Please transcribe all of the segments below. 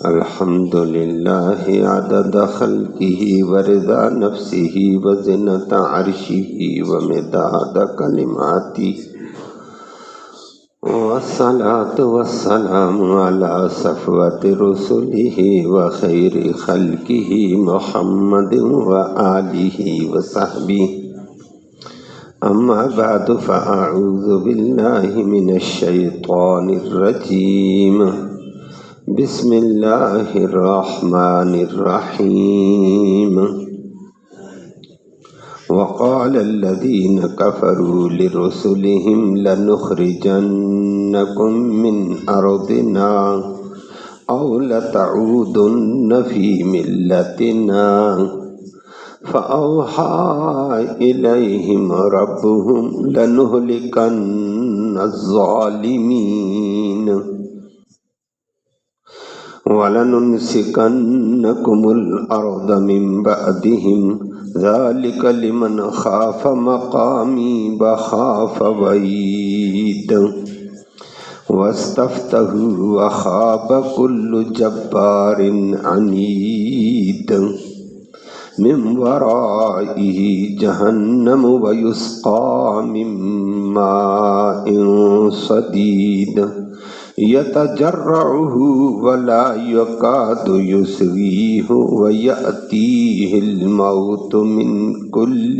الحمد للہ عدد خلقہ ورضا نفسہ وزنۃ عرشہ ومداد کلماتہ والصلاة والسلام علی صفوت رسلہ وخیر خلقہ محمد وآلہ وصحبہ اما بعد فاعوذ باللہ من الشیطان الرجیم بسم اللہ الرحمن الرحیم وقال الذین کفروا لرسلهم لنخرجنکم من ارضنا او لتعودن فی ملتنا فأوحى إليهم ربهم لنهلكن الظالمين ولنمسكنكم الأرض من بعدهم ذلك لمن خاف مقامي وخاف وعيد واستفتحوا وخاب كل جبار عنيد من ورائه جهنم ويسقى من ماء صديد يتجرعه ولا يكاد يسغيه ويأتيه الموت من كل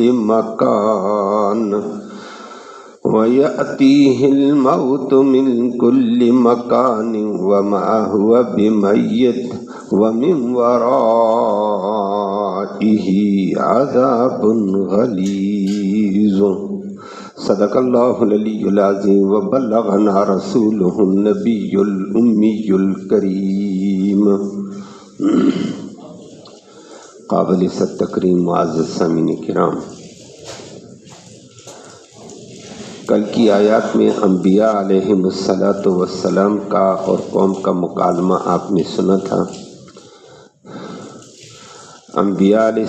مكان وما هو بميت ومن ورائه عذاب غلیظ صدق اللہ العلی العظیم وبلغنا رسولہ النبی الامی الکریم قابل تکریم معزز سامعین کرام، کل کی آیات میں انبیاء علیہم السلام کا اور قوم کا مکالمہ آپ نے سنا تھا۔ انبیاء علیہ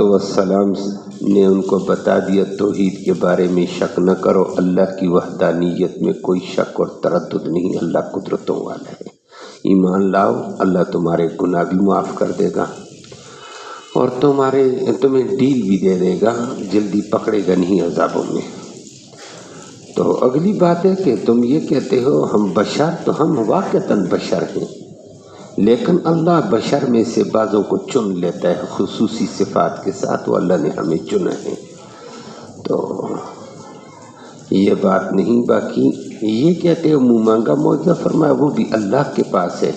السلام نے ان کو بتا دیا توحید کے بارے میں شک نہ کرو، اللہ کی وحدانیت میں کوئی شک اور تردد نہیں، اللہ قدرتوں والا ہے، ایمان لاؤ، اللہ تمہارے گناہ بھی معاف کر دے گا اور تمہیں ڈیل بھی دے دے گا، جلدی پکڑے گا نہیں عذابوں میں۔ تو اگلی بات ہے کہ تم یہ کہتے ہو ہم بشر، تو ہم واقعتاً بشر ہیں، لیکن اللہ بشر میں سے بعضوں کو چن لیتا ہے خصوصی صفات کے ساتھ، وہ اللہ نے ہمیں چنا ہے۔ تو یہ بات نہیں، باقی یہ کہتے ہو منہ مانگا معجزہ فرمایا وہ بھی اللہ کے پاس ہے،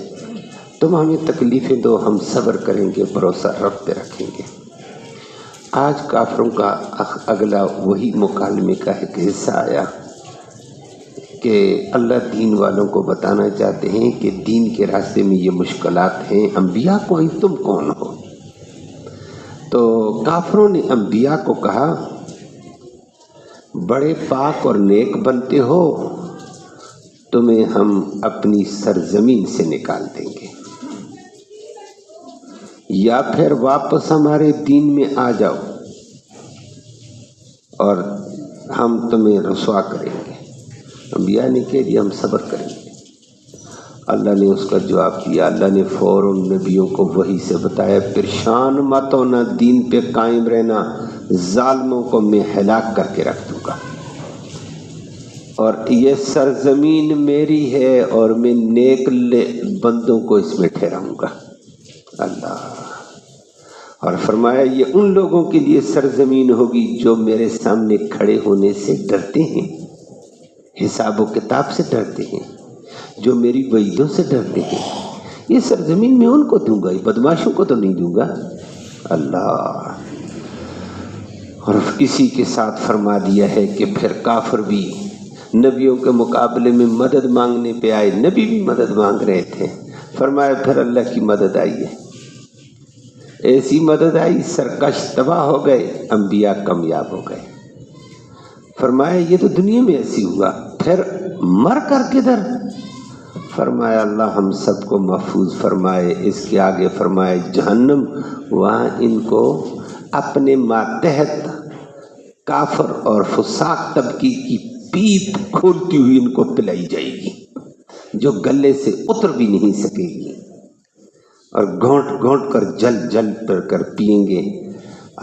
تم ہمیں تکلیفیں دو، ہم صبر کریں گے، بھروسہ رب پہ رکھیں گے۔ آج کافروں کا اگلا وہی مکالمے کا ایک حصہ آیا کہ اللہ دین والوں کو بتانا چاہتے ہیں کہ دین کے راستے میں یہ مشکلات ہیں، انبیاء کو ہی تم کون ہو؟ تو کافروں نے انبیاء کو کہا بڑے پاک اور نیک بنتے ہو، تمہیں ہم اپنی سرزمین سے نکال دیں گے، یا پھر واپس ہمارے دین میں آ جاؤ اور ہم تمہیں رسوا کریں گے۔ انبیاء نے کہہ دیا ہم صبر کریں گے۔ اللہ نے اس کا جواب دیا، اللہ نے فوراً نبیوں کو وحی سے بتایا پریشان مت ہونا، دین پہ قائم رہنا، ظالموں کو میں ہلاک کر کے رکھ دوں گا، اور یہ سرزمین میری ہے اور میں نیک بندوں کو اس میں ٹھہراؤں گا۔ اللہ اور فرمایا یہ ان لوگوں کے لیے سرزمین ہوگی جو میرے سامنے کھڑے ہونے سے ڈرتے ہیں، حساب و کتاب سے ڈرتے ہیں، جو میری وعیدوں سے ڈرتے ہیں، یہ سرزمین میں ان کو دوں گا، بدماشوں کو تو نہیں دوں گا۔ اللہ اور اسی کے ساتھ فرما دیا ہے کہ پھر کافر بھی نبیوں کے مقابلے میں مدد مانگنے پہ آئے، نبی بھی مدد مانگ رہے تھے، فرمایا پھر اللہ کی مدد آئی ہے، ایسی مدد آئی سرکش تباہ ہو گئے، انبیاء کامیاب ہو گئے۔ فرمایا یہ تو دنیا میں ایسی ہوا، پھر مر کر کدھر؟ فرمایا اللہ ہم سب کو محفوظ فرمائے۔ اس کے آگے فرمائے جہنم، وہاں ان کو اپنے ماتحت کافر اور فساق طبقے کی پیپ کھولتی ہوئی ان کو پلائی جائے گی، جو گلے سے اتر بھی نہیں سکے گی۔ اور گھونٹ گھونٹ کر جل جل کر پئیں گے۔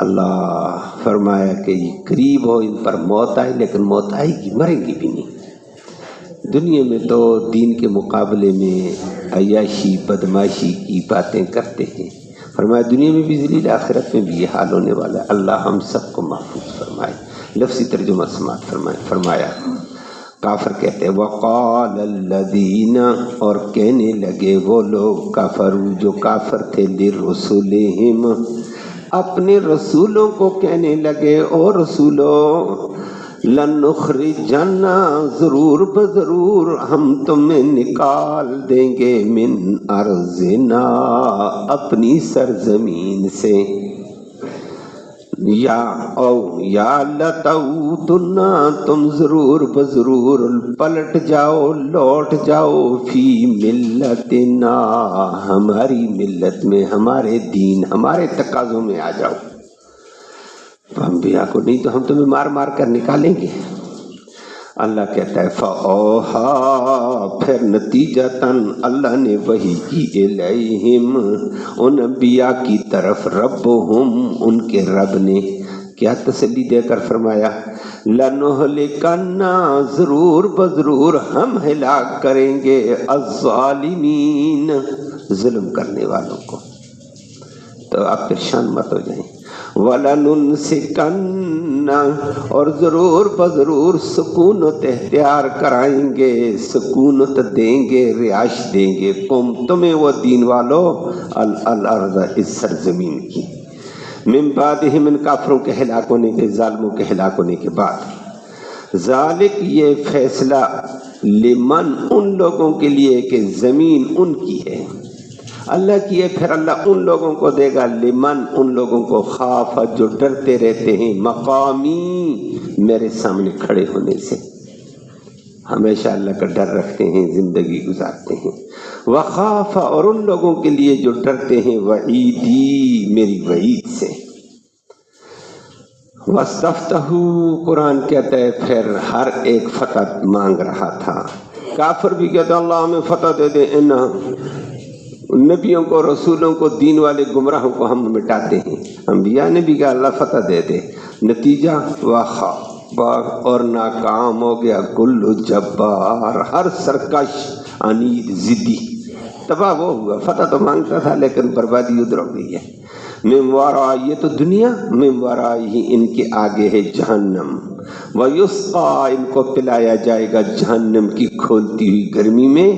اللہ فرمایا کہ یہ قریب ہو ان پر موت آئے، لیکن موت آئے گی، مریں گی بھی نہیں۔ دنیا میں تو دین کے مقابلے میں عیاشی بدماشی کی باتیں کرتے ہیں، فرمایا دنیا میں بھی ذلیل، آخرت میں بھی یہ حال ہونے والا ہے۔ اللہ ہم سب کو محفوظ فرمائے۔ لفظی ترجمہ سماعت فرمائے۔ فرمایا کافر کہتے ہیں وقال الذین، اور کہنے لگے وہ لوگ کفروا جو کافر تھے، لرسلہم، اپنے رسولوں کو کہنے لگے او رسولوں، لنخرجن، ضرور بضرور ہم تمہیں نکال دیں گے، من ارضنا، اپنی سرزمین سے، یا لتعودن، تم ضرور بضرور پلٹ جاؤ، لوٹ جاؤ، فی ملتنا، ہماری ملت میں، ہمارے دین، ہمارے تقاضوں میں آ جاؤ۔ انبیاء کو نہیں تو ہم تمہیں مار مار کر نکالیں گے۔ اللہ کہتا ہے فَأَوْحَىٰ، پھر نتیجتاً اللہ نے وحی کی، الیہم، ان انبیاء کی طرف، ربہم، ان کے رب نے کیا تسلی دے کر فرمایا لَنُهْلِكَنَّ، ضرور بضرور ہم ہلاک کریں گے، الظالمین، ظلم کرنے والوں کو۔ تو آپ پریشان مت ہو جائیں۔ وَلَنُنْسِكَنَّ، اور ضرور بضرور سکونت اختیار کرائیں گے، سکونت دیں گے، رہائش دیں گے، تمہیں وہ دین والو، الارض، اس سرزمین کی، من بعدہم، ان کافروں کے ہلاک ہونے کے، ظالموں کے ہلاک ہونے کے بعد، ذالک، یہ فیصلہ، لمن، ان لوگوں کے لیے کہ زمین ان کی ہے، اللہ کی ہے، پھر اللہ ان لوگوں کو دے گا، لمن، ان لوگوں کو، خاف، جو ڈرتے رہتے ہیں، مقامی، میرے سامنے کھڑے ہونے سے، ہمیشہ اللہ کا ڈر رکھتے ہیں، زندگی گزارتے ہیں، وخاف، اور ان لوگوں کے لیے جو ڈرتے ہیں، وعیدی، میری وعید سے، واستفتحوا، قرآن کہتا ہے پھر ہر ایک فتح مانگ رہا تھا، کافر بھی کہتا اللہ ہمیں فتح دے دے، ان نبیوں کو، رسولوں کو، دین والے گمراہوں کو ہم مٹاتے ہیں، انبیاء نے بھی کہا اللہ فتح دے دے، نتیجہ وخاب، اور ناکام ہو گیا، کل جبار، ہر سرکش، عنید، ضدی، تباہ وہ ہوا، فتح تو مانگتا تھا لیکن بربادی ادھر ہو گئی ہے۔ من وراء، یہ تو دنیا، من وراء، ان کے آگے ہے جہنم، ویسقیٰ، ان کو پلایا جائے گا جہنم کی کھولتی ہوئی گرمی میں،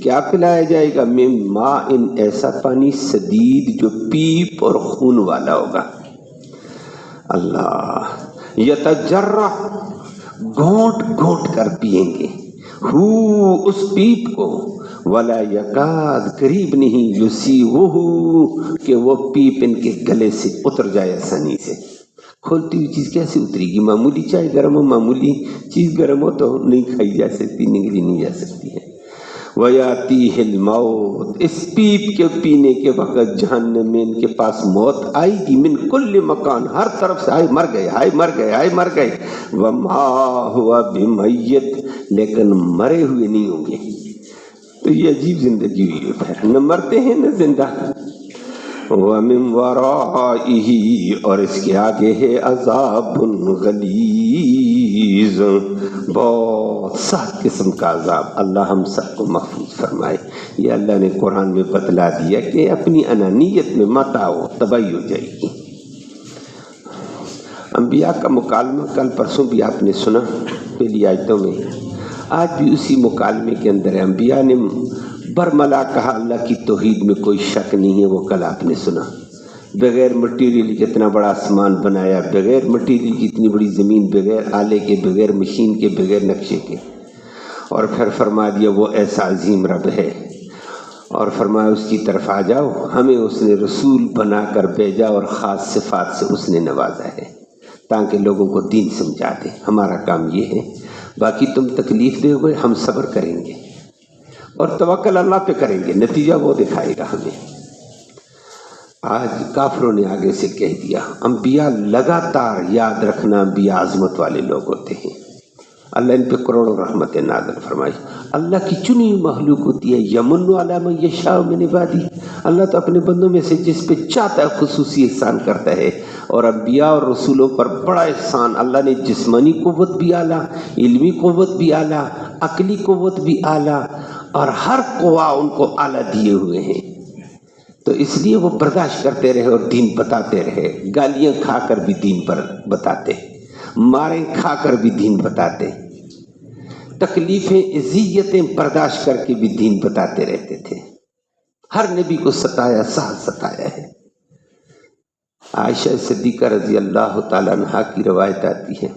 کیا پلایا جائے گا، من ماء، ایسا پانی، سدید، جو پیپ اور خون والا ہوگا، اللہ، یتجرع، گھونٹ گھونٹ کر پئیں گے، ہو، اس پیپ کو، ولا یکاد، قریب نہیں، یسیغہ، کہ وہ پیپ ان کے گلے سے اتر جائے آسانی سے۔ کھولتی ہوئی چیز کیسے اترے گی؟ معمولی چائے گرم ہو، معمولی چیز گرم ہو تو نہیں کھائی جا سکتی، نگلی نہیں جا سکتی ہے۔ وَيَأْتِيهِ الْمَوْتُ، اس پیپ کے پینے کے وقت جہنم میں ان کے پاس موت آئے گی، من کل مکان، ہر طرف سے، ہائے مر گئے، ہائے مر گئے، ہائے مر گئے، وَمَا هُوَ بِمَيِّتٍ، لیکن مرے ہوئے نہیں ہوں گے۔ تو یہ عجیب زندگی ہوئی ہے، پھر نہ مرتے ہیں نہ زندہ۔ وَمِن وَرَائِهِ، اور اس کے آگے ہے عذاب غلیظ، بہت سخت قسم کا عذاب، اللہ ہم سب کو محفوظ فرمائے۔ یہ اللہ نے قرآن میں بتلا دیا کہ اپنی انانیت میں مت آؤ، تباہی ہو جائے گی۔ انبیاء کا مکالمہ کل پرسوں بھی آپ نے سنا پہلی آیتوں میں، آج بھی اسی مکالمے کے اندر ہے۔ انبیاء نے برملا کہا اللہ کی توحید میں کوئی شک نہیں ہے، وہ کل آپ نے سنا، بغیر مٹیریل کے اتنا بڑا آسمان بنایا، بغیر مٹیریل کی اتنی بڑی زمین، بغیر آلے کے، بغیر مشین کے، بغیر نقشے کے، اور پھر فرما دیا وہ ایسا عظیم رب ہے، اور فرمایا اس کی طرف آ جاؤ، ہمیں اس نے رسول بنا کر بھیجا اور خاص صفات سے اس نے نوازا ہے تاکہ لوگوں کو دین سمجھا دے۔ ہمارا کام یہ ہے، باقی تم تکلیف دے ہوئے، ہم صبر کریں گے اور توکل اللہ پہ کریں گے، نتیجہ وہ دکھائے گا ہمیں۔ آج کافروں نے آگے سے کہہ دیا، انبیاء لگاتار، یاد رکھنا، انبیاء عظمت والے لوگ ہوتے ہیں، اللہ ان پہ کروڑوں رحمتیں نازل فرمائی۔ اللہ کی چنی ہوئی مخلوق ہوتی ہے، یمن علی من یشاء من عبادہ، اللہ تو اپنے بندوں میں سے جس پہ چاہتا ہے خصوصی احسان کرتا ہے، اور انبیاء اور رسولوں پر بڑا احسان، اللہ نے جسمانی قوت بھی اعلیٰ، علمی قوت بھی اعلیٰ، عقلی قوت بھی اعلیٰ، اور ہر قوا ان کو اعلیٰ دیے ہوئے ہیں۔ تو اس لیے وہ برداشت کرتے رہے اور دین بتاتے رہے، گالیاں کھا کر بھی دین پر بتاتے، ماریں کھا کر بھی دین بتاتے، تکلیفیں اذیتیں برداشت کر کے بھی دین بتاتے رہتے تھے۔ ہر نبی کو ستایا، ستایا ہے۔ عائشہ صدیقہ رضی اللہ تعالیٰ عنہا کی روایت آتی ہے،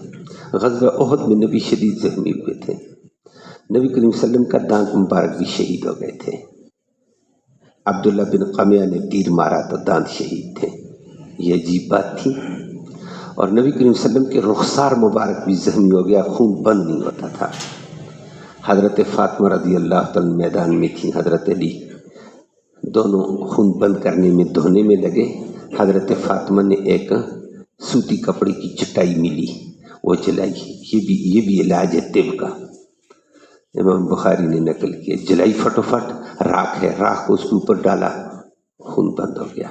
غزوہ احد میں نبی شدید زخمی ہوئے تھے، نبی کریم صلی اللہ علیہ وسلم کا دانت مبارک بھی شہید ہو گئے تھے، عبداللہ بن قمیہ نے تیر مارا تو دانت شہید تھے، یہ عجیب بات تھی۔ اور نبی کریم صلی اللہ علیہ وسلم کے رخسار مبارک بھی زخمی ہو گیا، خون بند نہیں ہوتا تھا۔ حضرت فاطمہ رضی اللہ تعالیٰ میدان میں تھی، حضرت علی، دونوں خون بند کرنے میں دھونے میں لگے۔ حضرت فاطمہ نے ایک سوتی کپڑے کی چٹائی ملی، وہ جلائی، یہ بھی علاج ہے طب کا، امام بخاری نے نقل کیا، جلائی فٹوفٹ، راکھ ہے، راکھ کو اس کے اوپر ڈالا، خون بند ہو گیا۔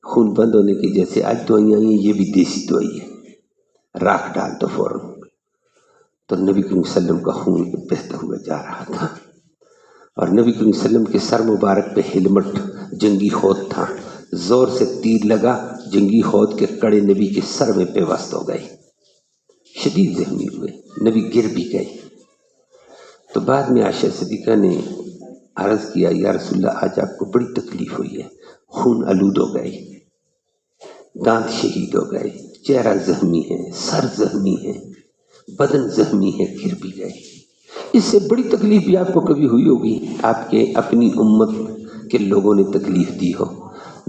خون بند ہونے کی جیسے آج دوائیاں ہیں، یہ بھی دیسی دوائی ہے، راکھ ڈال دو فوراً۔ تو نبی کریم صلی اللہ علیہ وسلم کا خون بہتا ہوا جا رہا تھا، اور نبی کریم صلی اللہ علیہ وسلم کے سر مبارک پہ ہیلمٹ جنگی ہود تھا، زور سے تیر لگا، جنگی ہود کے کڑے نبی کے سر میں پیوست ہو گئے، شدید زخمی ہوئے، نبی گر بھی گئے۔ تو بعد میں عائشہ صدیقہ نے عرض کیا، یا رسول اللہ آج آپ کو بڑی تکلیف ہوئی ہے، خون آلود ہو گئے، دانت شہید ہو گئے، چہرہ زخمی ہے، سر زخمی ہے، بدن زخمی ہے، گر بھی گئے، اس سے بڑی تکلیف بھی آپ کو کبھی ہوئی ہوگی، آپ کے اپنی امت کے لوگوں نے تکلیف دی ہو۔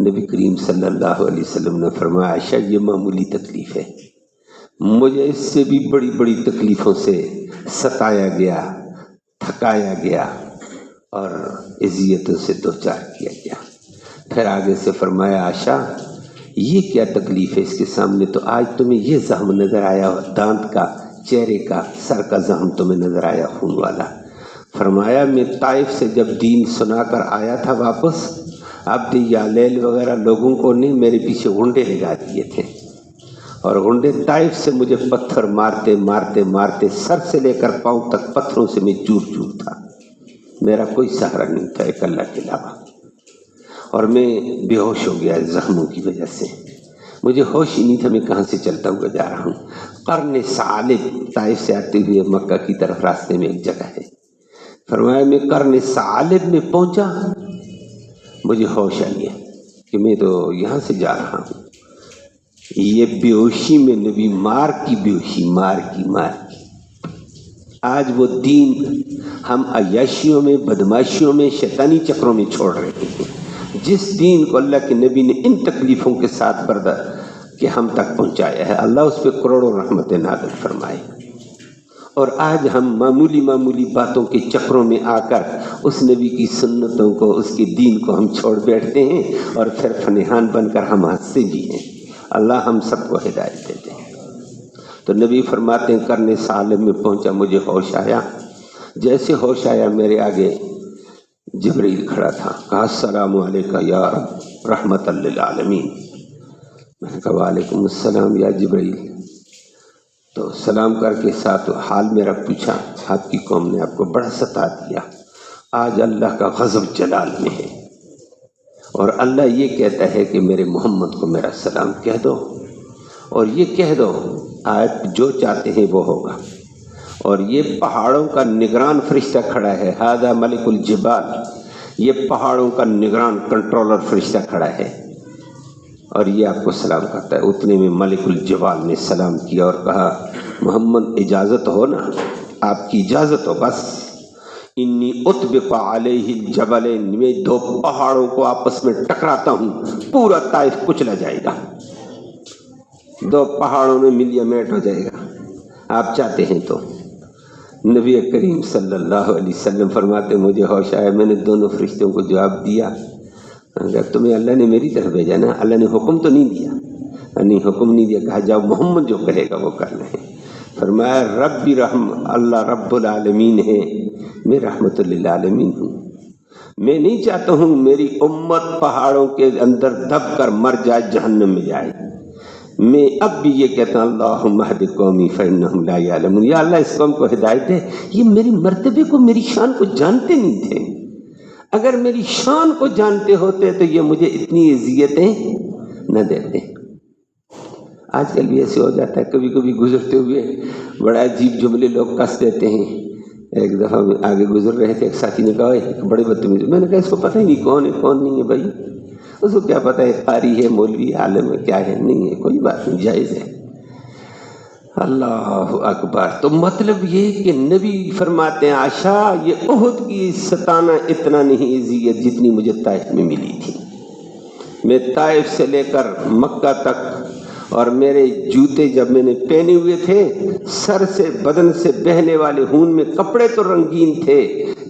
نبی کریم صلی اللہ علیہ وسلم نے فرمایا، عائشہ یہ معمولی تکلیف ہے، مجھے اس سے بھی بڑی بڑی تکلیفوں سے ستایا گیا، تھکایا گیا اور اذیتوں سے دوچار کیا گیا۔ پھر آگے سے فرمایا، عائشہ یہ کیا تکلیف ہے، اس کے سامنے تو آج تمہیں یہ زخم نظر آیا، دانت کا، چہرے کا، سر کا زخم تمہیں نظر آیا خون والا۔ فرمایا میں طائف سے جب دین سنا کر آیا تھا واپس، عبد یالیل وغیرہ لوگوں کو نے میرے پیچھے غنڈے لگا دیے تھے، اور غنڈے طائف سے مجھے پتھر مارتے مارتے مارتے سر سے لے کر پاؤں تک پتھروں سے میں چور چور تھا، میرا کوئی سہارا نہیں تھا ایک اللہ کے علاوہ، اور میں بے ہوش ہو گیا زخموں کی وجہ سے، مجھے ہوش ہی نہیں تھا میں کہاں سے چلتا ہوا جا رہا ہوں۔ قرن ثعالب، طائف سے آتے ہوئے مکہ کی طرف راستے میں ایک جگہ ہے، فرمایا میں قرن ثعالب میں پہنچا، مجھے ہوش آئی ہے کہ میں تو یہاں سے جا رہا ہوں۔ یہ بے ہوشی میں نبی، مار کی بے ہوشی، مار کی۔ آج وہ دین ہم عیاشیوں میں، بدماشیوں میں، شیطانی چکروں میں چھوڑ رہے ہیں، جس دین کو اللہ کے نبی نے ان تکلیفوں کے ساتھ برداشت کہ ہم تک پہنچایا ہے، اللہ اس پہ کروڑوں رحمتیں نازل فرمائے۔ اور آج ہم معمولی معمولی باتوں کے چکروں میں آ کر اس نبی کی سنتوں کو، اس کے دین کو ہم چھوڑ بیٹھتے ہیں، اور پھر فنحان بن کر ہم ہنستے بھی ہیں۔ اللہ ہم سب کو ہدایت دیتے ہیں۔ تو نبی فرماتے ہیں قرن ثعالب میں پہنچا، مجھے ہوش آیا، جیسے ہوش آیا میرے آگے جبرائیل کھڑا تھا، کہا السلام علیکہ یا رحمت للعالمین۔ میں نے کہا وعلیکم السلام یا جبرائیل۔ تو سلام کر کے ساتھ حال میرا پوچھا، آپ کی قوم نے آپ کو بڑا ستا دیا، آج اللہ کا غضب جلال میں ہے، اور اللہ یہ کہتا ہے کہ میرے محمد کو میرا سلام کہہ دو، اور یہ کہہ دو آپ جو چاہتے ہیں وہ ہوگا۔ اور یہ پہاڑوں کا نگران فرشتہ کھڑا ہے، ھذا ملک الجبال، یہ پہاڑوں کا نگران کنٹرولر فرشتہ کھڑا ہے، اور یہ آپ کو سلام کرتا ہے۔ اتنے میں ملک الجبال نے سلام کیا اور کہا محمد اجازت ہو نا، آپ کی اجازت ہو بس، انی اطبق علیہ الجبلین، میں دو پہاڑوں کو آپس میں ٹکراتا ہوں، پورا طائف کچلا جائے گا، دو پہاڑوں میں ملیا میٹ ہو جائے گا، آپ چاہتے ہیں تو۔ نبی کریم صلی اللہ علیہ وسلم فرماتے مجھے ہوش آیا، میں نے دونوں فرشتوں کو جواب دیا، تمہیں اللہ نے میری طرف بھیجا نا، اللہ نے حکم تو نہیں دیا، نہیں حکم نہیں دیا، کہا جاؤ محمد جو کہے گا وہ کرنا ہے۔ فرمایا رب رحم، اللہ رب العالمین ہے، میں رحمت للعالمین ہوں۔ میں نہیں چاہتا ہوں میری امت پہاڑوں کے اندر دب کر مر جائے، جہنم میں جائے۔ میں اب بھی یہ کہتا ہوں اللہم اہد قومی فانہم لا یعلمون، یا اللہ اس قوم کو ہدایت دے، یہ میری مرتبے کو، میری شان کو جانتے نہیں تھے۔ اگر میری شان کو جانتے ہوتے تو یہ مجھے اتنی اذیتیں نہ دیتے۔ آج کل بھی ایسے ہو جاتا ہے، کبھی کبھی گزرتے ہوئے بڑا عجیب جملے لوگ کس دیتے ہیں۔ ایک دفعہ آگے گزر رہے تھے، ایک ساتھی نے کہا بڑے بدتمیز، میں نے کہا اس کو پتہ ہی نہیں کون ہے کون نہیں ہے بھائی، اس کو کیا پتہ ہے قاری ہے، مولوی، عالم ہے، کیا ہے، نہیں ہے، کوئی بات نہیں، جائز ہے۔ اللہ اکبر۔ تو مطلب یہ کہ نبی فرماتے ہیں عائشہ یہ احد کی ستانا اتنا نہیں اذیت جتنی مجھے طائف میں ملی تھی۔ میں طائف سے لے کر مکہ تک، اور میرے جوتے جب میں نے پہنے ہوئے تھے، سر سے بدن سے بہنے والے خون میں، کپڑے تو رنگین تھے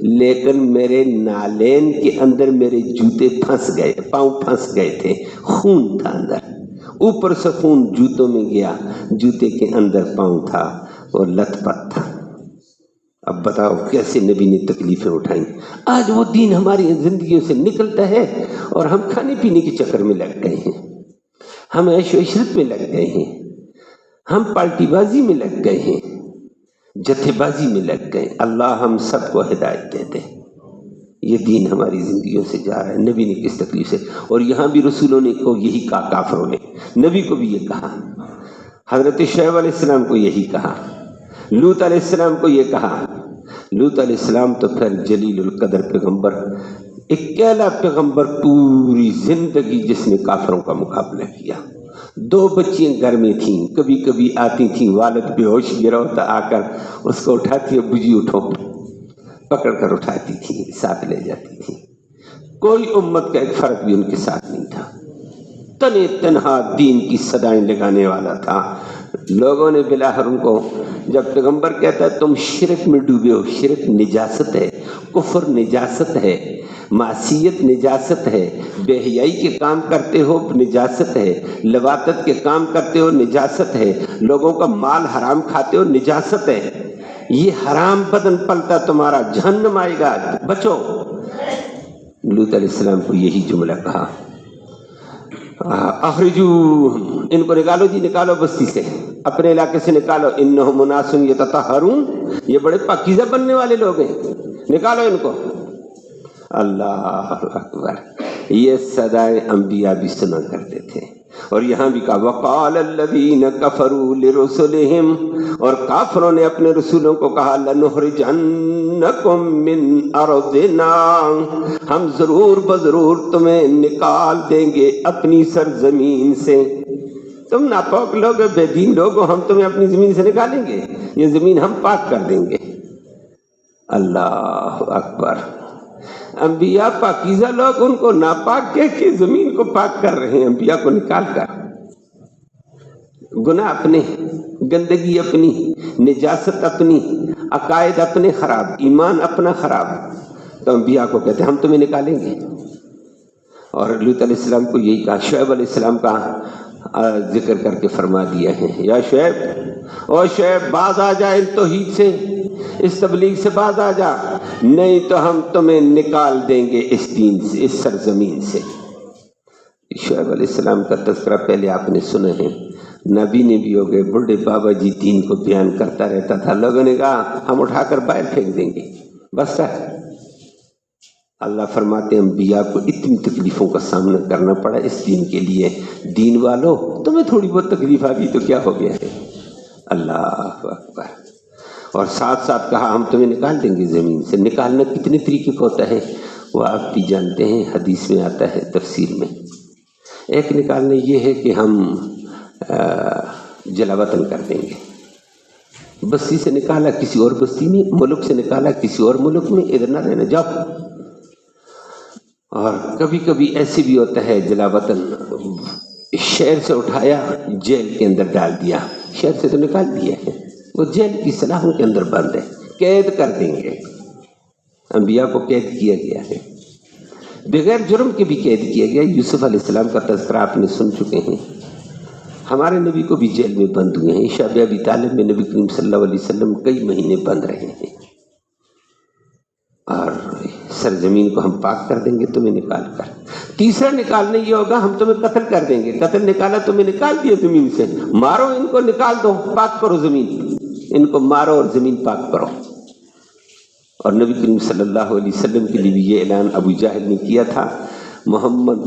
لیکن میرے نالین کے اندر میرے جوتے پھنس گئے، پاؤں پھنس گئے تھے، خون تھا اندر، اوپر سے خون جوتوں میں گیا، جوتے کے اندر پاؤں تھا اور لت پت تھا۔ اب بتاؤ کیسے نبی نے تکلیفیں اٹھائیں۔ آج وہ دین ہماری زندگیوں سے نکلتا ہے اور ہم کھانے پینے کے چکر میں لگ گئے ہیں، ہم عیش و عشرت میں لگ گئے ہیں، ہم پارٹی بازی میں لگ گئے ہیں، جتھے بازی میں لگ گئے۔ اللہ ہم سب کو ہدایت دے دے۔ یہ دین ہماری زندگیوں سے جا رہا ہے، نبی نے کس تکلیف سے، اور یہاں بھی رسولوں نے کو یہی کہا، کافروں نے نبی کو بھی یہ کہا، حضرت شعیب علیہ السلام کو یہی کہا، لوط علیہ السلام کو یہ کہا۔ لوط علیہ السلام تو پھر جلیل القدر پیغمبر، اکیلا پیغمبر پوری زندگی جس نے کافروں کا مقابلہ کیا۔ 2 بچیاں گھر میں تھیں، کبھی کبھی آتی تھیں، والد بے ہوش گرا ہوتا، آ کر اس کو اٹھاتی، ابو جی اٹھو، پکڑ کر اٹھاتی تھی، ساتھ لے جاتی تھی۔ کوئی امت کا ایک فرق بھی ان کے ساتھ نہیں تھا، تنے تنہا دین کی صدائیں لگانے والا تھا۔ لوگوں نے بلاخر ان کو، جب پیغمبر کہتا ہے تم شرک میں ڈوبے ہو، شرک نجاست ہے، کفر نجاست ہے، معصیت نجاست ہے، بے حیائی کے کام کرتے ہو نجاست ہے، لواطت کے کام کرتے ہو نجاست ہے، لوگوں کا مال حرام کھاتے ہو نجاست ہے، یہ حرام بدن پلتا تمہارا، جہنم آئے گا، بچو۔ لوط علیہ السلام کو یہی جملہ کہا، اخرجوہم، ان کو نکالو جی، نکالو بستی سے، اپنے علاقے سے نکالو، انہم اناس یتطہرون، یہ بڑے پاکیزہ بننے والے لوگ ہیں، نکالو ان کو۔ اللہ اکبر۔ یہ صدائیں انبیاء بھی سنا کرتے تھے، اور یہاں بھی کہا وقال الذین کفروا لرسلہم، اور کافروں نے اپنے رسولوں کو کہا لنخرجنکم من ارضنا، ہم ضرور بضرور تمہیں نکال دیں گے اپنی سرزمین سے، تم ناپاک لوگ ہو، بے دین لوگ ہو، ہم تمہیں اپنی زمین سے نکالیں گے، یہ زمین ہم پاک کر دیں گے۔ اللہ اکبر۔ انبیاء پاکیزہ لوگ ان کو ناپاک کہہ کے زمین کو پاک کر رہے ہیں، انبیاء کو نکال کر۔ گناہ اپنے، گندگی اپنی، نجاست اپنی، عقائد اپنے خراب، ایمان اپنا خراب، تو انبیاء کو کہتے ہیں ہم تمہیں نکالیں گے۔ اور لوط علیہ السلام کو یہی کہا، شعیب علیہ السلام کا ذکر کر کے فرما دیا ہے، یا شعیب، او شعیب باز آ جا ان توحید سے، اس تبلیغ سے باز آ جا، نہیں تو ہم تمہیں نکال دیں گے اس دین سے، اس سرزمین سے۔ شعیب علیہ السلام کا تذکرہ پہلے آپ نے سنا ہے، نبی نے بھی ہو گئے، بڑھے بابا جی دین کو بیان کرتا رہتا تھا، لوگوں نے کہا ہم اٹھا کر باہر پھینک دیں گے، بس ہے۔ اللہ فرماتے ہیں انبیاء کو اتنی تکلیفوں کا سامنا کرنا پڑا اس دین کے لیے، دین والو تمہیں تھوڑی بہت تکلیف آ گئی تو کیا ہو گیا ہے۔ اللہ اکبر۔ اور ساتھ ساتھ کہا ہم تمہیں نکال دیں گے زمین سے۔ نکالنا کتنے طریقے کا ہوتا ہے وہ آپ بھی جانتے ہیں، حدیث میں آتا ہے، تفسیر میں۔ ایک نکالنا یہ ہے کہ ہم جلا وطن کر دیں گے، بستی سے نکالا کسی اور بستی میں، ملک سے نکالا کسی اور ملک میں، ادھر نہ رہنا، جاؤ۔ اور کبھی کبھی ایسے بھی ہوتا ہے جلا وطن، شہر سے اٹھایا جیل کے اندر ڈال دیا، شہر سے تو نکال دیا ہے، وہ جیل کی سلاخوں کے اندر بند ہے، قید کر دیں گے۔ انبیاء کو قید کیا گیا ہے، بغیر جرم کے بھی قید کیا گیا۔ یوسف علیہ السلام کا تذکرہ آپ نے سن چکے ہیں، ہمارے نبی کو بھی جیل میں بند ہوئے ہیں، شب ابی طالب میں نبی کریم صلی اللہ علیہ وسلم کئی مہینے بند رہے ہیں، اور سرزمین کو ہم پاک کر دیں گے تمہیں نکال کر. تیسرا نکالنے یہ ہوگا ہم تمہیں قتل کر دیں گے. قتل نکالا تمہیں نکال دیا زمین سے, مارو ان کو, نکال دو, پاک کرو زمین, ان کو مارو اور زمین پاک کرو. اور نبی کریم صلی اللہ علیہ وسلم کے لیے بھی یہ اعلان ابو جہل نے کیا تھا. محمد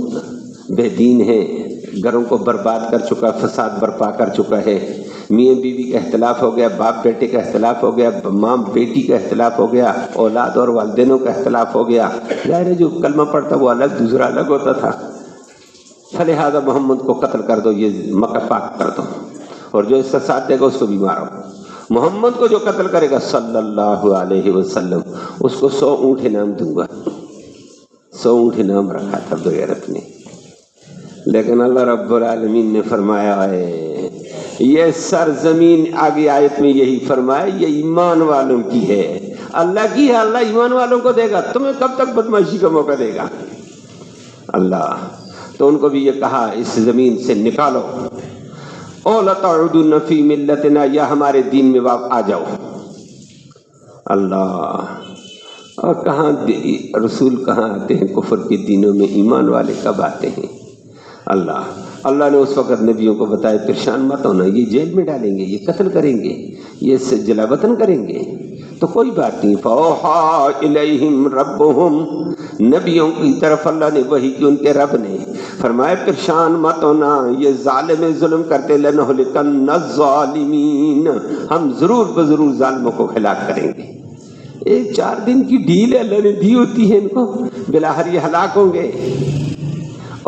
بے دین ہے, گھروں کو برباد کر چکا, فساد برپا کر چکا ہے, میاں بیوی کا اختلاف ہو گیا, باپ بیٹے کا اختلاف ہو گیا, ماں بیٹی کا اختلاف ہو گیا, اولاد اور والدینوں کا اختلاف ہو گیا. ظاہر ہے جو کلمہ پڑھتا وہ الگ, دوسرا الگ ہوتا تھا. فلہذا محمد کو قتل کر دو, یہ مکہ پاک کر دو, اور جو اس کا ساتھ دے گا اس کو بھی مارو. محمد کو جو قتل کرے گا صلی اللہ علیہ وسلم اس کو 100 اونٹ انعام دوں گا. 100 اونٹ انعام رکھا تھا بغیرت نے. لیکن اللہ رب العالمین نے فرمایا ہے یہ سرزمین, آگے آیت میں یہی فرمایا, یہ ایمان والوں کی ہے, اللہ کی ہے, اللہ ایمان والوں کو دے گا. تمہیں کب تک بدمعاشی کا موقع دے گا اللہ؟ تو ان کو بھی یہ کہا اس زمین سے نکالو. او لتعودن فی ملتنا, یا ہمارے دین میں آ جاؤ. اللہ, اور کہاں رسول کہاں آتے ہیں کفر کے دینوں میں, ایمان والے کب آتے ہیں؟ اللہ نے اس وقت نبیوں کو بتایا پریشان مت ہونا, یہ جیل میں ڈالیں گے, یہ قتل کریں گے, یہ اس سے جلا وطن کریں گے, تو کوئی بات نہیں. فَأَوْحَىٰ إِلَيْهِمْ رَبُّهُمْ, نبیوں کی طرف اللہ نے وحی کی, ان کے رب نے فرمایا پریشان مت ہونا, یہ ظالم ظلم کرتے, لَنُهْلِكَنَّ الظَّالِمِينَ, ہم ضرور بضرور ظالموں کو ہلاک کریں گے. 4 دن کی ڈیل اللہ نے دی ہوتی ہے ان کو, بلاخر یہ ہلاک ہوں گے.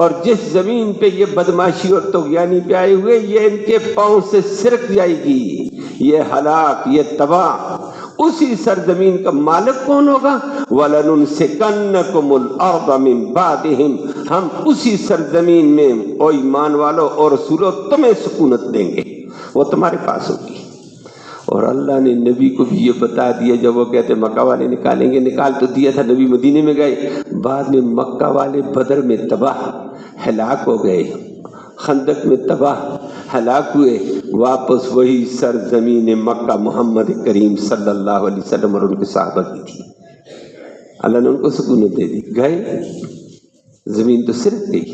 اور جس زمین پہ یہ بدماشی اور طغیانی پہ آئے ہوئے, یہ ان کے پاؤں سے سرک جائے گی, یہ ہلاک, یہ تباہ. اسی سرزمین کا مالک کون ہوگا؟ وَلَنُنْسِكَنَّكُمُ الْأَرْضَ مِنْ بَعْدِهِمْ, ہم اسی سرزمین میں او ایمان والو اور رسولو تمہیں سکونت دیں گے, وہ تمہارے پاس ہوگی. اور اللہ نے نبی کو بھی یہ بتا دیا, جب وہ کہتے مکہ والے نکالیں گے, نکال تو دیا تھا, نبی مدینے میں گئے, بعد میں مکہ والے بدر میں تباہ ہلاک ہو گئے, خندق میں تباہ ہلاک ہوئے, واپس وہی سرزمین مکہ محمد کریم صلی اللہ علیہ وسلم اور ان کے صحابہ کی تھی. اللہ نے ان کو سکونت دے دی, گئے, زمین تو سرک گئی.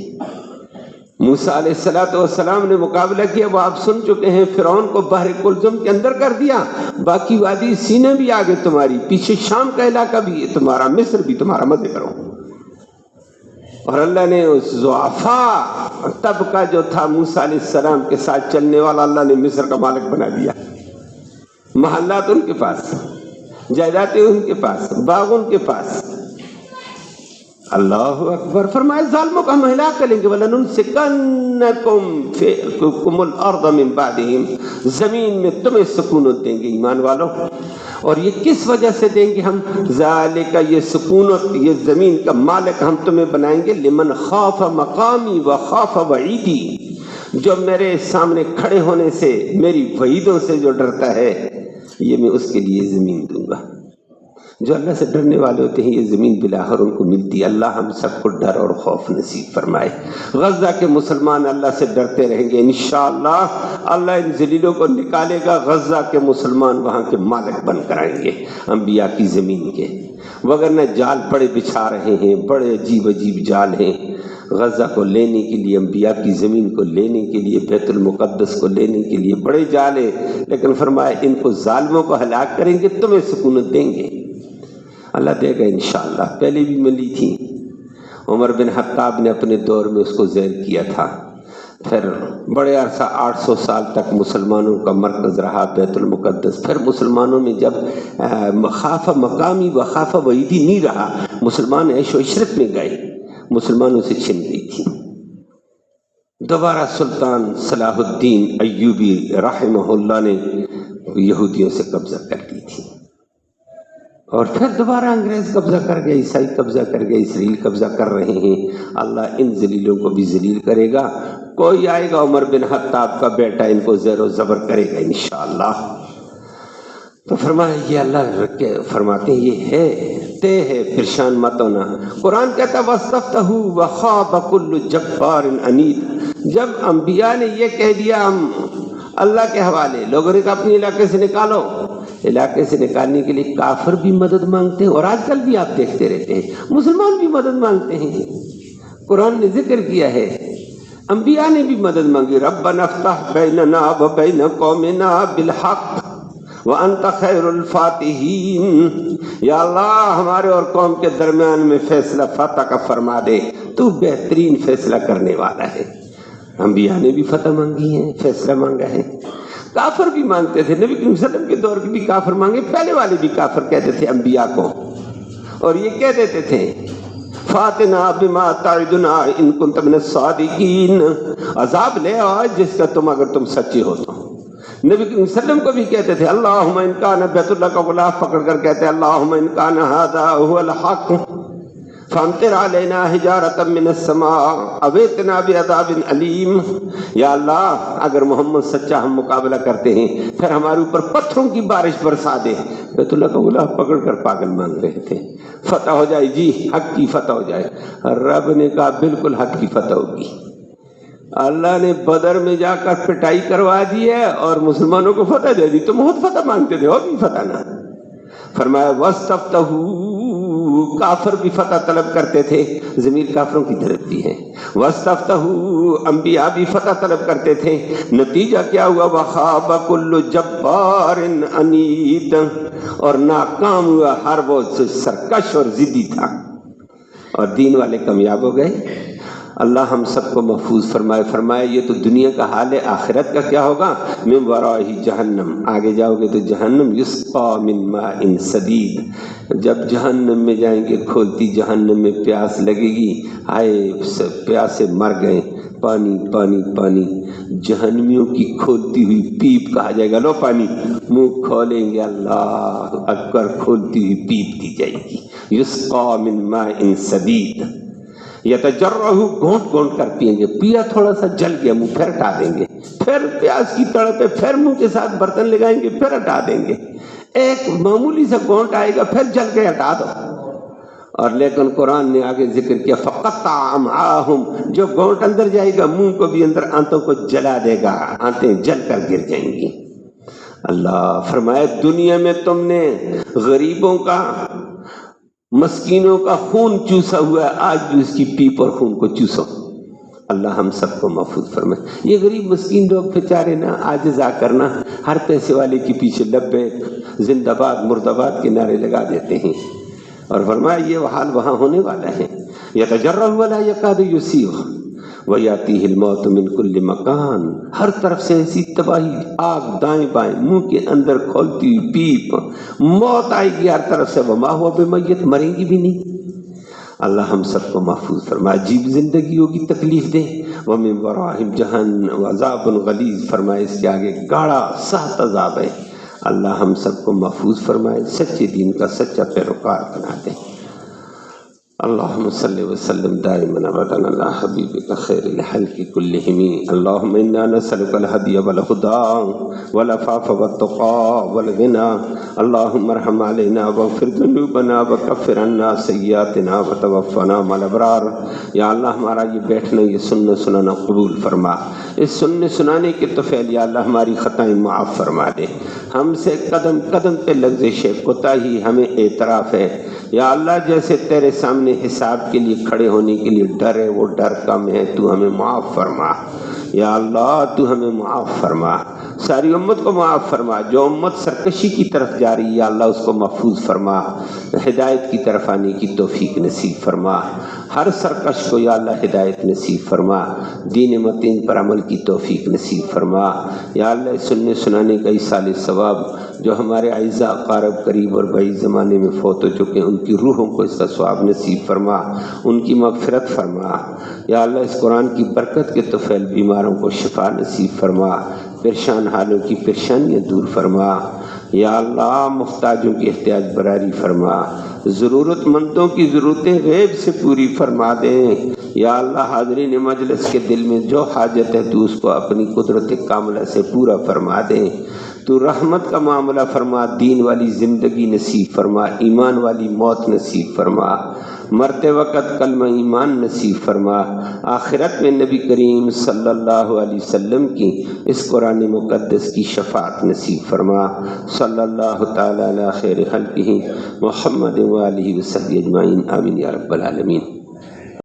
موسیٰ علیہ السلام نے مقابلہ کیا, وہ آپ سن چکے ہیں, فرعون کو بحر کلثم کے اندر کر دیا, باقی وادی سینے بھی آگے تمہاری, پیچھے شام کا علاقہ بھی تمہارا, مصر بھی تمہارا, مزے کرو. اور اللہ نے اس ضعفاء طبقہ جو تھا موسیٰ علیہ السلام کے ساتھ چلنے والا, اللہ نے مصر کا مالک بنا دیا. محلات ان کے پاس, جائیدادیں ان کے پاس, باغ ان کے پاس. اللہ اکبر. فرمایا ظالموں کا ہم ہلاک کریں گے. وَلَنُنْسِكَنَّكُمُ الْأَرْضَ مِنْ بَعْدِهِمْ, زمین میں تمہیں سکونت دیں گے ایمان والوں. اور یہ کس وجہ سے دیں گے ہم؟ ذالک, یہ سکونت, یہ زمین کا مالک ہم تمہیں بنائیں گے, لمن خاف مقامی وخاف وعیدی, جو میرے سامنے کھڑے ہونے سے, میری وعیدوں سے جو ڈرتا ہے, یہ میں اس کے لیے زمین دوں گا. جو اللہ سے ڈرنے والے ہوتے ہیں یہ زمین بلاخر ان کو ملتی ہے. اللہ ہم سب کو ڈر اور خوف نصیب فرمائے. غزہ کے مسلمان اللہ سے ڈرتے رہیں گے انشاءاللہ. اللہ ان ذلیلوں کو نکالے گا, غزہ کے مسلمان وہاں کے مالک بن کر آئیں گے, انبیاء کی زمین کے. وگرنہ جال بڑے بچھا رہے ہیں, بڑے عجیب عجیب جال ہیں. غزہ کو لینے کے لیے, انبیاء کی زمین کو لینے کے لیے, بیت المقدس کو لینے کے لیے بڑے جال ہیں. لیکن فرمایا ان کو ظالموں کو ہلاک کریں گے, تمہیں سکونت دیں گے. اللہ دے گا انشاءاللہ. پہلے بھی ملی تھی, عمر بن خطاب نے اپنے دور میں اس کو زیر کیا تھا. پھر بڑے عرصہ 800 سال تک مسلمانوں کا مرکز رہا بیت المقدس. پھر مسلمانوں میں جب خاف مقامی و خاف وعیدی نہیں رہا, مسلمان عیش و عشرت میں گئے, مسلمانوں سے چھن گئی تھی. دوبارہ سلطان صلاح الدین ایوبی رحمہ اللہ نے یہودیوں سے قبضہ کر لی تھی. اور پھر دوبارہ انگریز قبضہ کر گئے, عیسائی قبضہ کر گئے, اسرائیل قبضہ کر رہے ہیں. اللہ ان ذلیلوں کو بھی ذلیل کرے گا. کوئی آئے گا عمر بن خطاب کا بیٹا, ان کو زیر و زبر کرے گا انشاءاللہ. تو فرمایا یہ اللہ فرماتے ہیں یہ ہے, تے ہے, پریشان مت ہونا. قرآن کہتا ہے وَاسْتَفْتَحُوا وَخَابَ كُلُّ جَبَّارٍ عَنِيدٍ. جب انبیاء نے یہ کہہ دیا ہم اللہ کے حوالے, لوگوں نے کہا اپنے علاقے سے نکالو, علاقے سے نکالنے کے لیے کافر بھی مدد مانگتے ہیں، اور آج کل بھی آپ دیکھتے رہتے ہیں مسلمان بھی مدد مانگتے ہیں۔ قرآن نے ذکر کیا ہے، انبیاء نے بھی مدد مانگی، ربنا افتح بیننا و بین قومنا بالحق وانت خیر الفاتحین، یا اللہ ہمارے اور قوم کے درمیان میں فیصلہ فتح کا فرما دے، تو بہترین فیصلہ کرنے والا ہے۔ انبیاء نے بھی فتح مانگی ہے، فیصلہ مانگا ہے۔ کافر بھی مانگتے تھے، نبی کریم صلی اللہ علیہ وسلم کے دور کے بھی کافر مانگے، پہلے والے بھی کافر کہتے تھے انبیاء کو، اور یہ کہہ دیتے تھے فاتنا بما تعدنا ان کنت من الصادقین، عذاب لے آؤ جس کا تم سچے ہو تو۔ نبی کریم صلی اللہ علیہ وسلم کو بھی کہتے تھے اللہم ان کان، بیت اللہ کا غلاف پکڑ کر کہتے اللہم ان کان ھذا ھو الحق فامطر علینا حجارۃ من السماء او ائتنا بعذاب علیم، یا اللہ اگر محمد سچا ہم مقابلہ کرتے ہیں پھر ہمارے اوپر پتھروں کی بارش برسا دے۔ بیت اللہ کا غلاف پکڑ کر پاگل مانگ رہے تھے، فتح ہو جائے جی، حق کی فتح ہو جائے۔ رب نے کہا بالکل حق کی فتح ہوگی۔ اللہ نے بدر میں جا کر پٹائی کروا دی ہے اور مسلمانوں کو فتح دے دی، تم بہت فتح مانگتے تھے، ہوگی فتح نہ۔ فرمایا وَاسْتَفْتَحُوا، کافر بھی فتح طلب کرتے تھے، زمین کافروں کی دھرتی ہے۔ وَاسْتَفْتَحُوا، انبیاء بھی فتح طلب کرتے تھے، نتیجہ کیا ہوا؟ وَخَابَ كُلُّ جَبَّارٍ عَنِيدٍ، اور ناکام ہوا ہر وہ سرکش اور ضدی تھا، اور دین والے کامیاب ہو گئے۔ اللہ ہم سب کو محفوظ فرمائے۔ فرمائے یہ تو دنیا کا حال ہے، آخرت کا کیا ہوگا؟ من ورائہ جہنم، آگے جاؤ گے تو جہنم، یسقا من ماء صدید، جب جہنم میں جائیں گے کھولتی جہنم میں پیاس لگے گی، ہائے پیاسے مر گئے، پانی پانی پانی، جہنمیوں کی کھولتی ہوئی پیپ کہا جائے گا، لو پانی، منہ کھولیں گے اللہ اکبر، کھولتی ہوئی پیپ دی جائے گی، یسقا من ماء صدید، یتجرہ، گھونٹ گھونٹ کر پئیں گے، پیا تھوڑا سا جل گیا منہ، پھر ہٹا دیں گے، پھر پیاس کی تڑپ پہ پھر منہ کے ساتھ برتن لگائیں گے، پھر ہٹا دیں گے، ایک معمولی سا گھونٹ آئے گا پھر جل کے ہٹا دو۔ اور لیکن قرآن نے آگے ذکر کیا فقطع امعاہم، جو گھونٹ اندر جائے گا منہ کو بھی اندر آنتوں کو جلا دے گا، آنتیں جل کر گر جائیں گی۔ اللہ فرمائے دنیا میں تم نے غریبوں کا، مسکینوں کا خون چوسا ہوا ہے، آج بھی اس کی پیپ اور خون کو چوسو۔ اللہ ہم سب کو محفوظ فرمائے۔ یہ غریب مسکین لوگ بیچارے نا عاجزا کرنا، ہر پیسے والے کے پیچھے لبیک زندہ باد مرد آباد کے نعرے لگا دیتے ہیں، اور فرمایا یہ حال وہاں ہونے والا ہے۔ یتجرہ ولا یکاد یسیغ ویاتیہ الموت من کل مکان، ہر طرف سے ایسی تباہی، آگ دائیں بائیں، منہ کے اندر کھولتی ہوئی پیپ، موت آئے گی ہر طرف سے، وما ہوا بمیت، مریں گی بھی نہیں۔ اللہ ہم سب کو محفوظ فرمائے۔ عجیب زندگی ہوگی، تکلیف دے، ومن ورائہم جہنم عذاب غلیظ، فرمائے اس کے آگے گاڑا سخت عذاب ہے۔ اللہ ہم سب کو محفوظ فرمائے، سچے دین کا سچا پیروکار بنا دے۔ اللہم صلی وسلم دائما ابدا علی حبیبک خیر الخلق کلہم، اللہم انا نسألک الہدی والہدی والعفاف والتقی والغنی، اللہم ارحم علینا واغفر ذنوبنا وکفر عنا سیئاتنا وتوفنا مع الابرار۔ یا اللہ ہمارا یہ بیٹھنا، یہ سننا سنانا قبول فرما، اس سننے سنانے کے طفیل یا اللہ ہماری خطائیں معاف فرما دے، ہم سے قدم قدم پہ لغزش کوتاہی ہمیں اعتراف ہے یا اللہ، جیسے تیرے سامنے حساب کے لیے کھڑے ہونے کے لیے ڈر ہے، وہ ڈر کم ہے، تو ہمیں معاف فرما یا اللہ، تو ہمیں معاف فرما، ساری امت کو معاف فرما، جو امت سرکشی کی طرف جا رہی ہے یا اللہ اس کو محفوظ فرما، ہدایت کی طرف آنے کی توفیق نصیب فرما، ہر سرکش کو یا اللہ ہدایت نصیب فرما، دین متین پر عمل کی توفیق نصیب فرما یا اللہ، سننے سنانے کا ایصال ثواب جو ہمارے اعزاء اقارب قریب اور بعید زمانے میں فوت ہو چکے ہیں ان کی روحوں کو اس کا ثواب نصیب فرما، ان کی مغفرت فرما یا اللہ، اس قرآن کی برکت کے طفیل بیماروں کو شفا نصیب فرما، پریشان حالوں کی پریشانیاں دور فرما یا اللہ، محتاجوں کی احتیاج براری فرما، ضرورت مندوں کی ضرورتیں غیب سے پوری فرما دیں یا اللہ، حاضرین مجلس کے دل میں جو حاجت ہے تو اس کو اپنی قدرت کاملہ سے پورا فرما دیں تو رحمت کا معاملہ فرما، دین والی زندگی نصیب فرما، ایمان والی موت نصیب فرما، مرتے وقت کلمہ ایمان نصیب فرما، آخرت میں نبی کریم صلی اللہ علیہ وسلم کی اس قرآن مقدس کی شفاعت نصیب فرما۔ صلی اللہ تعالی علی خیر خلقہ محمد و آلہ وصحبہ اجمعین، آمین یا رب العالمین۔